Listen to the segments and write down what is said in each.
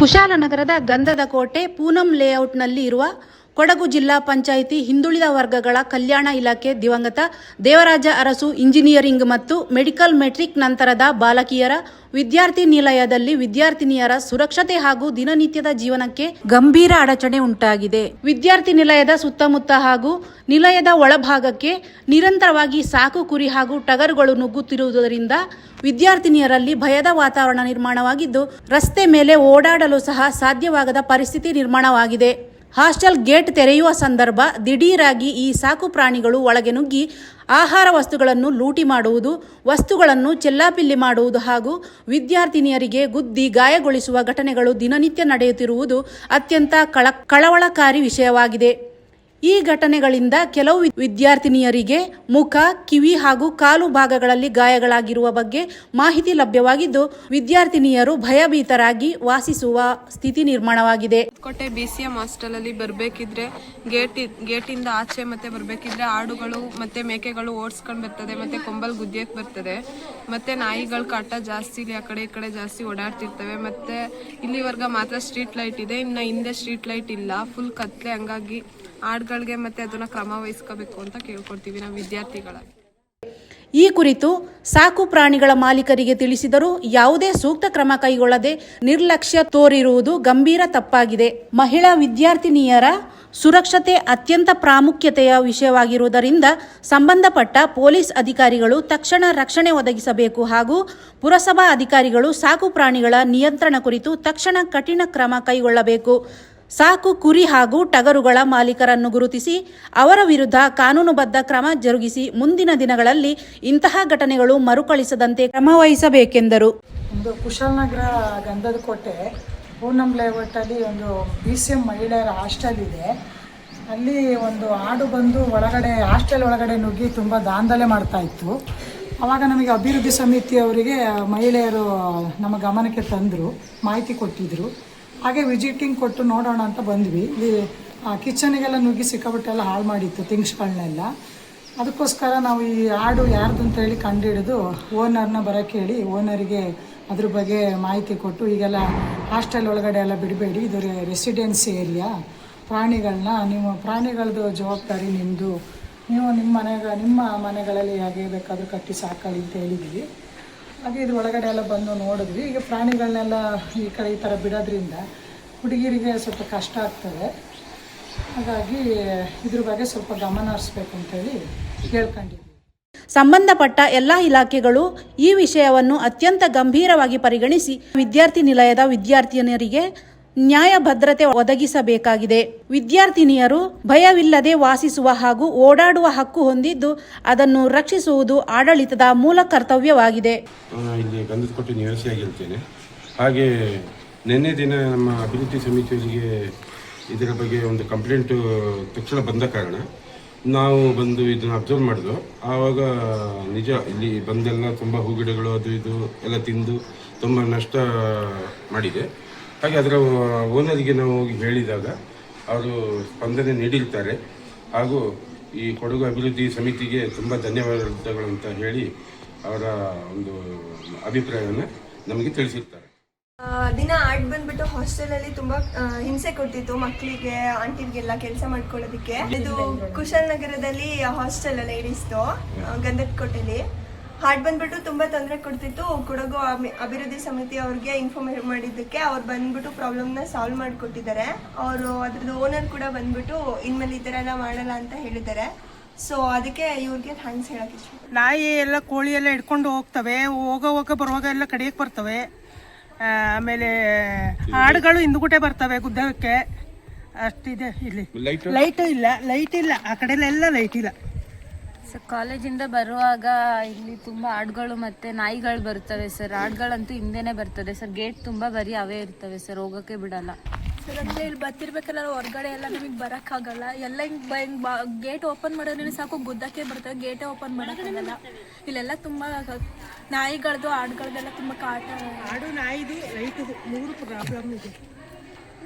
ಕುಶಾಲನಗರದ ಗಂಧದ ಕೋಟೆ ಪೂನಂ ಲೇಔಟ್ನಲ್ಲಿ ಇರುವ ಕೊಡಗು ಜಿಲ್ಲಾ ಪಂಚಾಯಿತಿ ಹಿಂದುಳಿದ ವರ್ಗಗಳ ಕಲ್ಯಾಣ ಇಲಾಖೆ ದಿವಂಗತ ದೇವರಾಜ ಅರಸು ಇಂಜಿನಿಯರಿಂಗ್ ಮತ್ತು ಮೆಡಿಕಲ್ ಮೆಟ್ರಿಕ್ ನಂತರದ ಬಾಲಕಿಯರ ವಿದ್ಯಾರ್ಥಿ ನಿಲಯದಲ್ಲಿ ವಿದ್ಯಾರ್ಥಿನಿಯರ ಸುರಕ್ಷತೆ ಹಾಗೂ ದಿನನಿತ್ಯದ ಜೀವನಕ್ಕೆ ಗಂಭೀರ ಅಡಚಣೆ ಉಂಟಾಗಿದೆ. ವಿದ್ಯಾರ್ಥಿ ನಿಲಯದ ಸುತ್ತಮುತ್ತ ಹಾಗೂ ನಿಲಯದ ಒಳಭಾಗಕ್ಕೆ ನಿರಂತರವಾಗಿ ಸಾಕು ಕುರಿ ಹಾಗೂ ಟಗರುಗಳು ನುಗ್ಗುತ್ತಿರುವುದರಿಂದ ವಿದ್ಯಾರ್ಥಿನಿಯರಲ್ಲಿ ಭಯದ ವಾತಾವರಣ ನಿರ್ಮಾಣವಾಗಿದ್ದು, ರಸ್ತೆ ಮೇಲೆ ಓಡಾಡಲು ಸಹ ಸಾಧ್ಯವಾಗದ ಪರಿಸ್ಥಿತಿ ನಿರ್ಮಾಣವಾಗಿದೆ. ಹಾಸ್ಟೆಲ್ ಗೇಟ್ ತೆರೆಯುವ ಸಂದರ್ಭ ದಿಢೀರಾಗಿ ಈ ಸಾಕು ಪ್ರಾಣಿಗಳು ಒಳಗೆ ನುಗ್ಗಿ ಆಹಾರ ವಸ್ತುಗಳನ್ನು ಲೂಟಿ ಮಾಡುವುದು, ವಸ್ತುಗಳನ್ನು ಚೆಲ್ಲಾಪಿಲ್ಲಿ ಮಾಡುವುದು ಹಾಗೂ ವಿದ್ಯಾರ್ಥಿನಿಯರಿಗೆ ಗುದ್ದಿ ಗಾಯಗೊಳಿಸುವ ಘಟನೆಗಳು ದಿನನಿತ್ಯ ನಡೆಯುತ್ತಿರುವುದು ಅತ್ಯಂತ ಕಳವಳಕಾರಿ ವಿಷಯವಾಗಿದೆ. ಈ ಘಟನೆಗಳಿಂದ ಕೆಲವು ವಿದ್ಯಾರ್ಥಿನಿಯರಿಗೆ ಮುಖ, ಕಿವಿ ಹಾಗೂ ಕಾಲು ಭಾಗಗಳಲ್ಲಿ ಗಾಯಗಳಾಗಿರುವ ಬಗ್ಗೆ ಮಾಹಿತಿ ಲಭ್ಯವಾಗಿದ್ದು, ವಿದ್ಯಾರ್ಥಿನಿಯರು ಭಯಭೀತರಾಗಿ ವಾಸಿಸುವ ಸ್ಥಿತಿ ನಿರ್ಮಾಣವಾಗಿದೆ. ಕೋಟೆ BCM ಹಾಸ್ಟೆಲ್ ಅಲ್ಲಿ ಬರಬೇಕಿದ್ರೆ ಗೇಟಿಂದ ಆಚೆ ಮತ್ತೆ ಬರಬೇಕಿದ್ರೆ ಆಡುಗಳು ಮತ್ತೆ ಮೇಕೆಗಳು ಓಡಿಸ್ಕೊಂಡು ಬರ್ತದೆ, ಮತ್ತೆ ಕೊಂಬಲ್ ಗುದ್ದಿಯಕ್ಕೆ ಬರ್ತದೆ, ಮತ್ತೆ ನಾಯಿಗಳ ಕಾಟ ಜಾಸ್ತಿ ಇಲ್ಲಿ ಆ ಕಡೆ ಈ ಕಡೆ ಜಾಸ್ತಿ ಓಡಾಡ್ತಿರ್ತವೆ. ಮತ್ತೆ ಇಲ್ಲಿವರೆಗೆ ಮಾತ್ರ ಸ್ಟ್ರೀಟ್ ಲೈಟ್ ಇದೆ, ಇನ್ನು ಹಿಂದೆ ಸ್ಟ್ರೀಟ್ ಲೈಟ್ ಇಲ್ಲ, ಫುಲ್ ಕತ್ಲೆ. ಹಂಗಾಗಿ ಆಡ್ಗಳಿಗೆ ಮತ್ತೆ ಅದನ್ನ ಕ್ರಮ ವಹಿಸ್ಕೋಬೇಕು ಅಂತ ಕೇಳ್ಕೊಡ್ತೀವಿ ನಾವು ವಿದ್ಯಾರ್ಥಿಗಳಾಗಿ. ಈ ಕುರಿತು ಸಾಕು ಪ್ರಾಣಿಗಳ ಮಾಲೀಕರಿಗೆ ತಿಳಿಸಿದರೂ ಯಾವುದೇ ಸೂಕ್ತ ಕ್ರಮ ಕೈಗೊಳ್ಳದೆ ನಿರ್ಲಕ್ಷ್ಯ ತೋರಿರುವುದು ಗಂಭೀರ ತಪ್ಪಾಗಿದೆ. ಮಹಿಳಾ ವಿದ್ಯಾರ್ಥಿನಿಯರ ಸುರಕ್ಷತೆ ಅತ್ಯಂತ ಪ್ರಾಮುಖ್ಯತೆಯ ವಿಷಯವಾಗಿರುವುದರಿಂದ ಸಂಬಂಧಪಟ್ಟ ಪೊಲೀಸ್ ಅಧಿಕಾರಿಗಳು ತಕ್ಷಣ ರಕ್ಷಣೆ ಒದಗಿಸಬೇಕು ಹಾಗೂ ಪುರಸಭಾ ಅಧಿಕಾರಿಗಳು ಸಾಕು ಪ್ರಾಣಿಗಳ ನಿಯಂತ್ರಣ ಕುರಿತು ತಕ್ಷಣ ಕಠಿಣ ಕ್ರಮ ಕೈಗೊಳ್ಳಬೇಕು. ಸಾಕು ಕುರಿ ಹಾಗೂ ಟಗರುಗಳ ಮಾಲೀಕರನ್ನು ಗುರುತಿಸಿ ಅವರ ವಿರುದ್ಧ ಕಾನೂನುಬದ್ಧ ಕ್ರಮ ಜರುಗಿಸಿ ಮುಂದಿನ ದಿನಗಳಲ್ಲಿ ಇಂತಹ ಘಟನೆಗಳು ಮರುಕಳಿಸದಂತೆ ಕ್ರಮ ವಹಿಸಬೇಕೆಂದರು. ಒಂದು ಕುಶಾಲನಗರ ಗಂಧದ ಕೋಟೆ ಪೂನಂ ಲೇಔಟಲ್ಲಿ ಒಂದು BCM ಮಹಿಳೆಯರ ಹಾಸ್ಟೆಲ್ ಇದೆ. ಅಲ್ಲಿ ಒಂದು ಆಡು ಬಂದು ಒಳಗಡೆ ಹಾಸ್ಟೆಲ್ ಒಳಗಡೆ ನುಗ್ಗಿ ತುಂಬ ದಾಂಧಲೆ ಮಾಡ್ತಾ ಇತ್ತು. ಆವಾಗ ನಮಗೆ ಅಭಿವೃದ್ಧಿ ಸಮಿತಿಯವರಿಗೆ ಮಹಿಳೆಯರು ನಮ್ಮ ಗಮನಕ್ಕೆ ತಂದರು, ಮಾಹಿತಿ ಕೊಟ್ಟಿದ್ದರು. ಹಾಗೆ ವಿಸಿಟಿಂಗ್ ಕೊಟ್ಟು ನೋಡೋಣ ಅಂತ ಬಂದ್ವಿ. ಇಲ್ಲಿ ಕಿಚನಿಗೆಲ್ಲ ನುಗ್ಗಿ ಸಿಕ್ಕಾಬಿಟ್ಟೆಲ್ಲ ಹಾಳು ಮಾಡಿತ್ತು ಥಿಂಗ್ಸ್ಗಳನ್ನೆಲ್ಲ. ಅದಕ್ಕೋಸ್ಕರ ನಾವು ಈ ಆಡು ಯಾರ್ದು ಅಂತ ಹೇಳಿ ಕಂಡುಹಿಡಿದು ಓನರ್ನ ಬರೋಕ್ಕೆ ಹೇಳಿ ಓನರಿಗೆ ಅದ್ರ ಬಗ್ಗೆ ಮಾಹಿತಿ ಕೊಟ್ಟು, ಈಗೆಲ್ಲ ಹಾಸ್ಟೆಲ್ ಒಳಗಡೆ ಎಲ್ಲ ಬಿಡಬೇಡಿ, ಇದು ರೆಸಿಡೆನ್ಸಿ ಏರಿಯಾ, ಪ್ರಾಣಿಗಳನ್ನ ನೀವು ಪ್ರಾಣಿಗಳದ್ದು ಜವಾಬ್ದಾರಿ ನಿಮ್ಮದು, ನೀವು ನಿಮ್ಮ ಮನೆಗಳಲ್ಲಿ ಹೇಗೆ ಬೇಕಾದರೂ ಕಟ್ಟಿ ಸಾಕೊಳ್ಳಿ ಅಂತ ಹೇಳಿದ್ವಿ. ಹಾಗೆ ಇದ್ರ ಒಳಗಡೆ ಎಲ್ಲ ಬಂದು ನೋಡಿದ್ವಿ. ಈಗ ಪ್ರಾಣಿಗಳನ್ನೆಲ್ಲ ಈ ಕಡೆ ಈ ಥರ ಬಿಡೋದ್ರಿಂದ ಹುಡುಗಿರಿಗೆ ಸ್ವಲ್ಪ ಕಷ್ಟ ಆಗ್ತದೆ. ಹಾಗಾಗಿ ಇದ್ರ ಬಗ್ಗೆ ಸ್ವಲ್ಪ ಗಮನ ಹರಿಸ್ಬೇಕು ಅಂತೇಳಿ ಕೇಳ್ಕೊಂಡಿದ್ವಿ. ಸಂಬಂಧಪಟ್ಟ ಎಲ್ಲ ಇಲಾಖೆಗಳು ಈ ವಿಷಯವನ್ನು ಅತ್ಯಂತ ಗಂಭೀರವಾಗಿ ಪರಿಗಣಿಸಿ ವಿದ್ಯಾರ್ಥಿ ನಿಲಯದ ವಿದ್ಯಾರ್ಥಿನಿಯರಿಗೆ ನ್ಯಾಯ ಭದ್ರತೆ ಒದಗಿಸಬೇಕಾಗಿದೆ. ವಿದ್ಯಾರ್ಥಿನಿಯರು ಭಯವಿಲ್ಲದೆ ವಾಸಿಸುವ ಹಾಗೂ ಓಡಾಡುವ ಹಕ್ಕು ಹೊಂದಿದ್ದು ಅದನ್ನು ರಕ್ಷಿಸುವುದು ಆಡಳಿತದ ಮೂಲ ಕರ್ತವ್ಯವಾಗಿದೆ. ಇಲ್ಲಿ ಗಂಧದಕೋಟೆ ನಿವಾಸಿಯಾಗಿರ್ತೇನೆ. ಹಾಗೆ ನಿನ್ನೆ ದಿನ ನಮ್ಮ ಅಭಿವೃದ್ಧಿ ಸಮಿತಿಯವರಿಗೆ ಇದರ ಬಗ್ಗೆ ಒಂದು ಕಂಪ್ಲೇಂಟು ತಕ್ಷಣ ಬಂದ ಕಾರಣ ನಾವು ಬಂದು ಇದನ್ನು ಅಬ್ಸರ್ವ್ ಮಾಡಿದ್ವು. ಆವಾಗ ನಿಜ ಇಲ್ಲಿ ಬಂದೆಲ್ಲ ತುಂಬ ಹೂಗಿಡಗಳು ಅದು ಇದು ಎಲ್ಲ ತಿಂದು ತುಂಬ ನಷ್ಟ ಮಾಡಿದೆ. ಹಾಗೆ ಅದರ ಓನರಿಗೆ ನಾವು ಹೋಗಿ ಹೇಳಿದಾಗ ಅವರು ಸ್ಪಂದನೆ ನೀಡಿರ್ತಾರೆ. ಹಾಗೂ ಈ ಕೊಡಗು ಅಭಿವೃದ್ಧಿ ಸಮಿತಿಗೆ ತುಂಬ ಧನ್ಯವಾದಗಳು ಅಂತ ಹೇಳಿ ಅವರ ಒಂದು ಅಭಿಪ್ರಾಯವನ್ನು ನಮಗೆ ತಿಳಿಸಿರ್ತಾರೆ. ದಿನ ಆಡ್ ಬಂದ್ಬಿಟ್ಟು ಹಾಸ್ಟೆಲಲ್ಲಿ ತುಂಬಾ ಹಿಂಸೆ ಕೊಡ್ತಿತ್ತು ಮಕ್ಕಳಿಗೆ, ಆಂಟಿಗೆಲ್ಲ ಕೆಲಸ ಮಾಡ್ಕೊಳ್ಳೋದಕ್ಕೆ. ಇದು ಕುಶಾಲನಗರದಲ್ಲಿ ಹಾಸ್ಟೆಲ್ ಲೇಡೀಸ್ದು ಗಂಧದ ಕೋಟೆಲಿ ಹಾಡ್ ಬಂದ್ಬಿಟ್ಟು ತುಂಬಾ ತೊಂದರೆ ಕೊಡ್ತಿತ್ತು. ಕೊಡಗು ಅಭಿವೃದ್ಧಿ ಸಮಿತಿ ಅವ್ರಿಗೆ ಇನ್ಫಾರ್ಮ್ ಮಾಡಿದ್ದಕ್ಕೆ ಅವ್ರು ಬಂದ್ಬಿಟ್ಟು ಪ್ರಾಬ್ಲಮ್ನ ಸಾಲ್ವ್ ಮಾಡಿಕೊಟ್ಟಿದ್ದಾರೆ. ಅವರು ಅದ್ರದ್ದು ಓನರ್ ಕೂಡ ಬಂದ್ಬಿಟ್ಟು ಇನ್ಮೇಲೆ ಈ ಥರ ಎಲ್ಲ ಮಾಡಲ್ಲ ಅಂತ ಹೇಳಿದ್ದಾರೆ. ಸೊ ಅದಕ್ಕೆ ಇವ್ರಿಗೆ ಥ್ಯಾಂಕ್ಸ್ ಹೇಳಕ್ಕೆ ಇಷ್ಟ. ನಾಯಿ ಎಲ್ಲ ಕೋಳಿ ಎಲ್ಲ ಹಿಡ್ಕೊಂಡು ಹೋಗ್ತವೆ, ಹೋಗ ಬರುವಾಗ ಎಲ್ಲ ಕಡಿಯಕ್ಕೆ ಬರ್ತವೆ. ಆಮೇಲೆ ಹಾಡುಗಳು ಹಿಂದುಗುಟೆ ಬರ್ತವೆ ಗುದ್ದಕ್ಕೆ. ಅಷ್ಟಿದೆ. ಇಲ್ಲಿ ಲೈಟ್ ಇಲ್ಲ ಆ ಕಡೆ ಎಲ್ಲ ಲೈಟ್ ಇಲ್ಲ. ಸರ್, ಕಾಲೇಜಿಂದ ಬರುವಾಗ ಇಲ್ಲಿ ತುಂಬ ಆಡುಗಳು ಮತ್ತು ನಾಯಿಗಳು ಬರ್ತವೆ ಸರ್. ಆಡುಗಳಂತೂ ಹಿಂದೆನೇ ಬರ್ತದೆ ಸರ್. ಗೇಟ್ ತುಂಬ ಬರೀ ಅವೇ ಇರ್ತವೆ ಸರ್, ಹೋಗೋಕ್ಕೆ ಬಿಡಲ್ಲ ಸರ್. ಅಂದರೆ ಇಲ್ಲಿ ಬರ್ತಿರ್ಬೇಕಲ್ಲ ಹೊರಗಡೆ ಎಲ್ಲ ನಮಗೆ ಬರೋಕ್ಕಾಗಲ್ಲ. ಎಲ್ಲ ಹಿಂಗೆ ಗೇಟ್ ಓಪನ್ ಮಾಡಿದ್ರೆ ಸಾಕು ಗುದ್ದಕ್ಕೆ ಬರ್ತವೆ, ಗೇಟೇ ಓಪನ್ ಮಾಡೋಕ್ಕಾಗಲ್ಲ. ಇಲ್ಲೆಲ್ಲ ತುಂಬ ನಾಯಿಗಳದ್ದು ಆಡುಗಳದ್ದೆಲ್ಲ ತುಂಬ ಕಾಟ. ಆಡು ನಾಯಿದು ಲೈಟು 3 ಪ್ರಾಬ್ಲಮ್ ಇದೆ.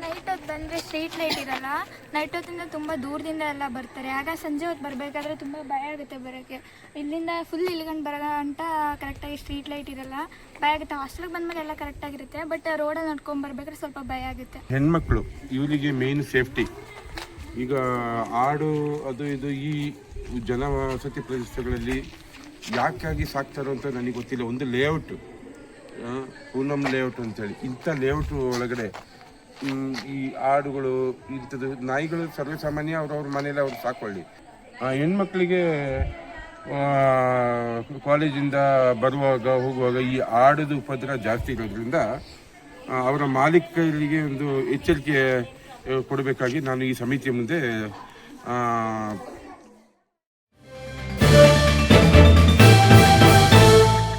ನೈಟ್ ಹೊತ್ತು ಬಂದರೆ ಸ್ಟ್ರೀಟ್ ಲೈಟ್ ಇರಲ್ಲ. ನೈಟ್ ಹೊತ್ತಿಂದ ತುಂಬ ದೂರದಿಂದ ಎಲ್ಲ ಬರ್ತಾರೆ. ಆಗ ಸಂಜೆ ಹೊತ್ತು ಬರಬೇಕಾದ್ರೆ ತುಂಬ ಭಯ ಆಗುತ್ತೆ ಬರೋಕ್ಕೆ. ಇಲ್ಲಿಂದ ಫುಲ್ ಇಳ್ಕೊಂಡು ಬರೋ ಅಂತ ಕರೆಕ್ಟಾಗಿ ಸ್ಟ್ರೀಟ್ ಲೈಟ್ ಇರಲ್ಲ, ಭಯ ಆಗುತ್ತೆ. ಹಾಸ್ಟೆಲ್ಗೆ ಬಂದಮೇಲೆ ಎಲ್ಲ ಕರೆಕ್ಟಾಗಿರುತ್ತೆ, ಬಟ್ ರೋಡಲ್ಲಿ ನಡ್ಕೊಂಡು ಬರ್ಬೇಕಾದ್ರೆ ಸ್ವಲ್ಪ ಭಯ ಆಗುತ್ತೆ. ಹೆಣ್ಮಕ್ಳು ಇವರಿಗೆ ಮೇನ್ ಸೇಫ್ಟಿ. ಈಗ ಆಡು ಅದು ಇದು ಈ ಜನವಸತಿ ಪ್ರದೇಶಗಳಲ್ಲಿ ಯಾಕಾಗಿ ಸಾಕ್ತಾರೋ ಅಂತ ನನಗೆ ಗೊತ್ತಿಲ್ಲ. ಒಂದು ಲೇಔಟು, ಪೂನಂ ಲೇಔಟ್ ಅಂತೇಳಿ, ಇಂಥ ಲೇಔಟ್ ಒಳಗಡೆ ಈ ಆಡುಗಳು ಇಂಥದ್ದು ನಾಯಿಗಳು ಸರ್ವೇಸಾಮಾನ್ಯ ಅವ್ರವ್ರ ಮನೇಲಿ ಅವ್ರು ಸಾಕೊಳ್ಳಿ. ಹೆಣ್ಮಕ್ಳಿಗೆ ಕಾಲೇಜಿಂದ ಬರುವಾಗ ಹೋಗುವಾಗ ಈ ಆಡೋದು ಉಪದ್ರ ಜಾಸ್ತಿ ಇರೋದ್ರಿಂದ ಅವರ ಮಾಲೀಕರಿಗೆ ಒಂದು ಎಚ್ಚರಿಕೆ ಕೊಡಬೇಕಾಗಿ ನಾನು ಈ ಸಮಿತಿಯ ಮುಂದೆ